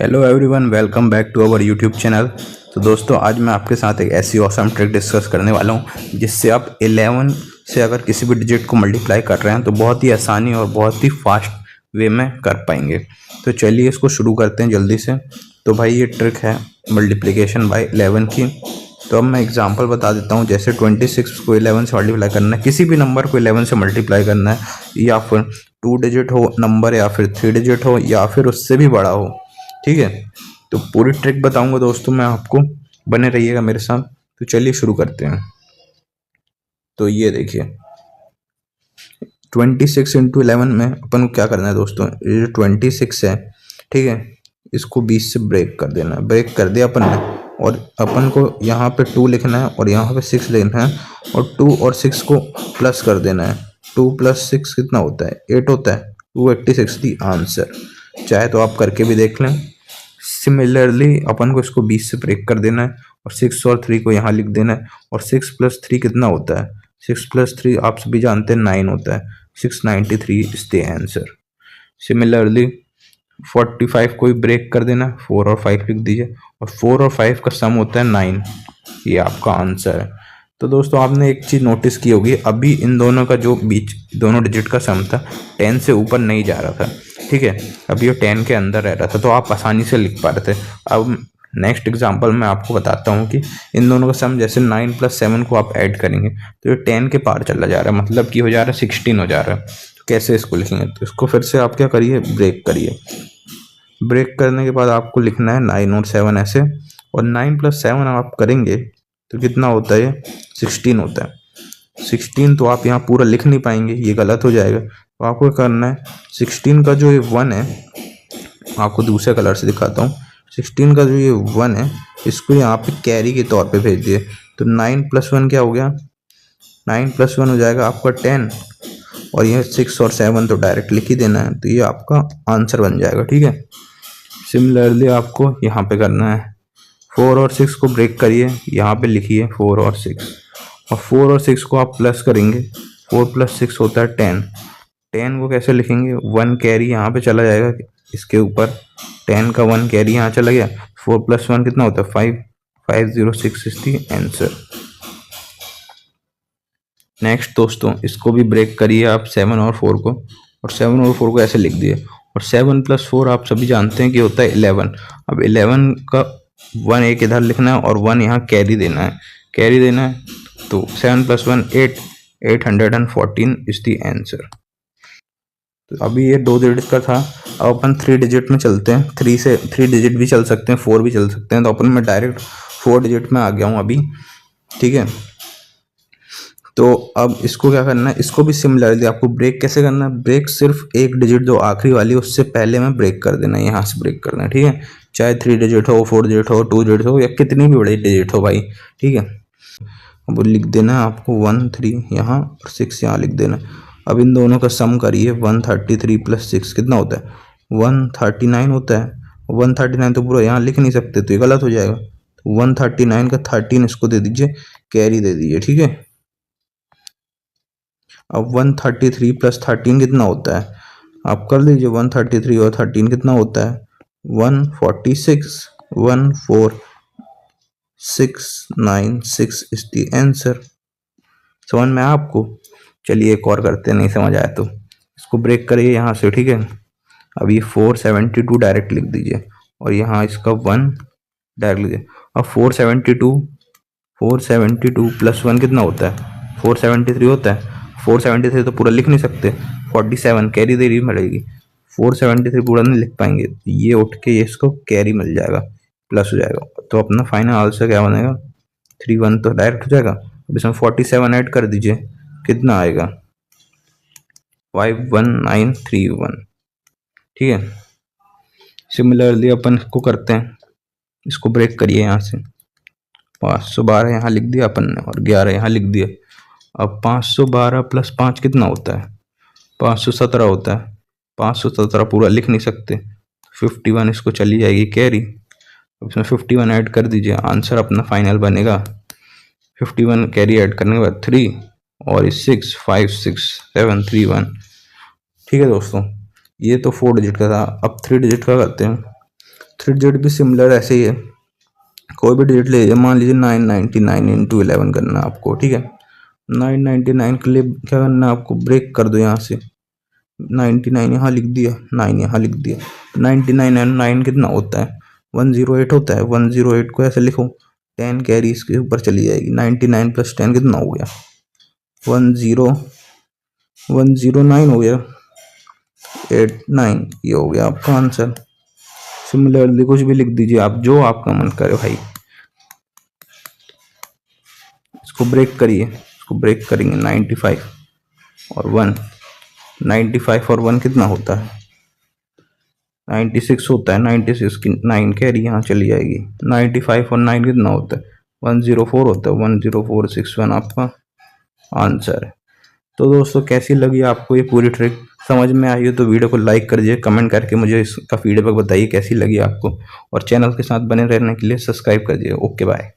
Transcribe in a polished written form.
Hello everyone, welcome back to our YouTube channel. तो दोस्तों, आज मैं आपके साथ एक ऐसी ऑसम ट्रिक डिस्कस करने वाला हूं जिससे आप 11 से अगर किसी भी डिजिट को मल्टीप्लाई कर रहे हैं तो बहुत ही आसानी और बहुत ही फास्ट वे में कर पाएंगे। तो चलिए इसको शुरू करते हैं जल्दी से। तो भाई ये ट्रिक है मल्टीप्लिकेशन बाय 11 की। तो अब मैं एग्जांपल बता देता हूँ। जैसे 26 को 11 से मल्टीप्लाई करना है, किसी भी नंबर को 11 से मल्टीप्लाई करना है, या फिर 2 डिजिट हो नंबर, या फिर 3 डिजिट हो, या फिर उससे भी बड़ा हो। ठीक है, तो पूरी ट्रिक बताऊंगा दोस्तों मैं आपको, बने रहिएगा मेरे साथ। तो चलिए शुरू करते हैं। तो ये देखिए 26 इंटू 11 में अपन को क्या करना है दोस्तों। ये जो 26 है, ठीक है, इसको 20 से ब्रेक कर देना है। ब्रेक कर दिया अपन ने, और अपन को यहाँ पे 2 लिखना है और यहाँ पे 6 लिखना है, और 2 और 6 को प्लस कर देना है। 2 + 6 कितना होता है? 8 होता है। 286 दी आंसर। चाहे तो आप करके भी देख लें। सिमिलरली अपन को इसको 20 से ब्रेक कर देना है, और 6 और 3 को यहाँ लिख देना है। और 6 + 3 कितना होता है? 6 + 3 आप सभी जानते हैं 9 होता है। 693 इज द आंसर। सिमिलरली 45 को भी ब्रेक कर देना है, 4 और 5 लिख दीजिए, और 4 और 5 का सम होता है 9। ये आपका आंसर है। तो दोस्तों, आपने एक चीज़ नोटिस की होगी, अभी इन दोनों का जो बीच दोनों डिजिट का सम था 10 से ऊपर नहीं जा रहा था। ठीक है, अभी ये 10 के अंदर रह रहा था, तो आप आसानी से लिख पा रहे थे। अब नेक्स्ट एग्जांपल मैं आपको बताता हूँ कि इन दोनों का सम, जैसे 9 + 7 को आप ऐड करेंगे तो ये 10 के पार चला जा रहा है, मतलब कि हो जा रहा है 16 हो जा रहा है। तो कैसे इसको लिखेंगे? तो इसको फिर से आप क्या करिए, ब्रेक करिए। ब्रेक करने के बाद आपको लिखना है 9 और 7 ऐसे, और 9 + 7 आप करेंगे तो कितना होता है? 16 होता है। 16 तो आप यहाँ पूरा लिख नहीं पाएंगे, ये गलत हो जाएगा। तो आपको करना है 16 का जो ये 1 है, आपको दूसरे कलर से दिखाता हूँ। 16 का जो ये 1 है, इसको यहाँ पे कैरी के तौर पे भेज दिए। तो 9 + 1 क्या हो गया? 9 + 1 हो जाएगा आपका 10, और यह 6 और 7 तो डायरेक्ट लिख ही देना है, तो ये आपका आंसर बन जाएगा। ठीक है, सिमिलरली आपको यहाँ पे करना है 4 और 6 को ब्रेक करिए, यहाँ पे लिखिए 4 और 6, और 4 और 6 को आप प्लस करेंगे। 4 + 6 होता है 10। 10 को कैसे लिखेंगे? 1 कैरी यहाँ पे चला जाएगा इसके ऊपर, 10 का 1 कैरी यहाँ चला गया। 4 + 1 कितना होता है? 5। 506 इज द आंसर। नेक्स्ट दोस्तों, इसको भी ब्रेक करिए आप 7 और 4 को, और 7 और 4 को ऐसे लिख दिए। और 7 + 4 आप सभी जानते हैं कि होता है 11। अब 11 का 1 एक इधर लिखना है और 1 यहाँ कैरी देना है। कैरी देना है तो 7 + 1 8, 814 इज द आंसर। तो अभी ये 2 डिजिट का था। अब अपन 3 डिजिट में चलते हैं। 3 डिजिट भी चल सकते हैं, 4 भी चल सकते हैं। तो अपन मैं डायरेक्ट 4 डिजिट में आ गया हूँ अभी। ठीक है, तो अब इसको क्या करना है, इसको भी सिमिलरली आपको ब्रेक कैसे करना है? ब्रेक सिर्फ एक डिजिट जो आखिरी वाली उससे पहले में ब्रेक कर देना है, यहाँ से ब्रेक करना है। ठीक है, चाहे 3 डिजिट हो, 4 डिजिट हो, 2 डिजिट हो, या कितनी भी बड़ी डिजिट हो भाई। ठीक है, अब लिख देना है आपको 1 3 यहाँ और 6 यहाँ लिख देना है। अब इन दोनों का सम करिए। 133 + 6 कितना होता है? 139 होता है। 139 तो पूरा यहाँ लिख नहीं सकते, तो ये गलत हो जाएगा। तो 139 का 13 इसको दे दीजिए, कैरी दे दीजिए। ठीक है, अब 133 + 13 कितना होता है? आप कर लीजिए। 133 और 13 कितना होता है? 146। 14696 इज द आंसर। समझ में आया आपको? चलिए एक और करते हैं, नहीं समझ आया तो इसको ब्रेक करिए यहाँ से। ठीक है, अब ये 472 डायरेक्ट लिख दीजिए, और यहाँ इसका 1 डायरेक्ट लीजिए। अब 472 + 1 कितना होता है? 473 होता है। 473 तो पूरा लिख नहीं सकते, 47 कैरी देनी पड़ेगी। 473 पूरा नहीं लिख पाएंगे, ये उठ के ये इसको कैरी मिल जाएगा, प्लस हो जाएगा। तो अपना फाइनल आंसर क्या बनेगा? 31 तो डायरेक्ट हो जाएगा। अब इसमें 47 ऐड कर दीजिए, कितना आएगा? 51931। ठीक है, सिमिलरली अपन इसको करते हैं। इसको ब्रेक करिए यहाँ से। 512 यहाँ लिख दिया अपन ने, और 11 यहाँ लिख दिया। अब 512 + 5 कितना होता है? 517 होता है। 517 पूरा लिख नहीं सकते, 51 इसको चली जाएगी कैरी। अब इसमें 51 ऐड कर दीजिए, आंसर अपना फाइनल बनेगा। 51 कैरी ऐड करने के बाद 3 और 6 5 6 7 3 1। ठीक है दोस्तों, ये तो 4 डिजिट का था। अब 3 डिजिट का करते हैं। 3 डिजिट भी सिमिलर ऐसे ही है, कोई भी डिजिट ले लीजिए, मान लीजिए 999 इंटू 11 करना है आपको, ठीक है। 999 के लिए क्या करना है आपको, ब्रेक कर दो यहाँ से, 99 यहाँ लिख दिया, 9 यहाँ लिख दिया, 99 एंड 9 कितना होता है, 108 होता है। 108 को ऐसे लिखो, 10 कैरी इसके ऊपर चली जाएगी, 99 प्लस 10 कितना हो गया, 109 हो गया, 89 ये हो गया आपका आंसर। सिमिलरली कुछ भी लिख दीजिए आप, जो आपका मन करे भाई। इसको ब्रेक करिए, इसको ब्रेक करेंगे, 95 और 1, 95 और 1 कितना होता है, 96 होता है। 96 की 9 कैरी यहाँ चली जाएगी, 95 और 9 कितना होता है, 104 होता है। 10461 आपका आंसर है। तो दोस्तों कैसी लगी आपको ये पूरी ट्रिक, समझ में आई हो तो वीडियो को लाइक कर दीजिए, कमेंट करके मुझे इसका फीडबैक बताइए कैसी लगी आपको, और चैनल के साथ बने रहने के लिए सब्सक्राइब कर दीजिए। Okay bye.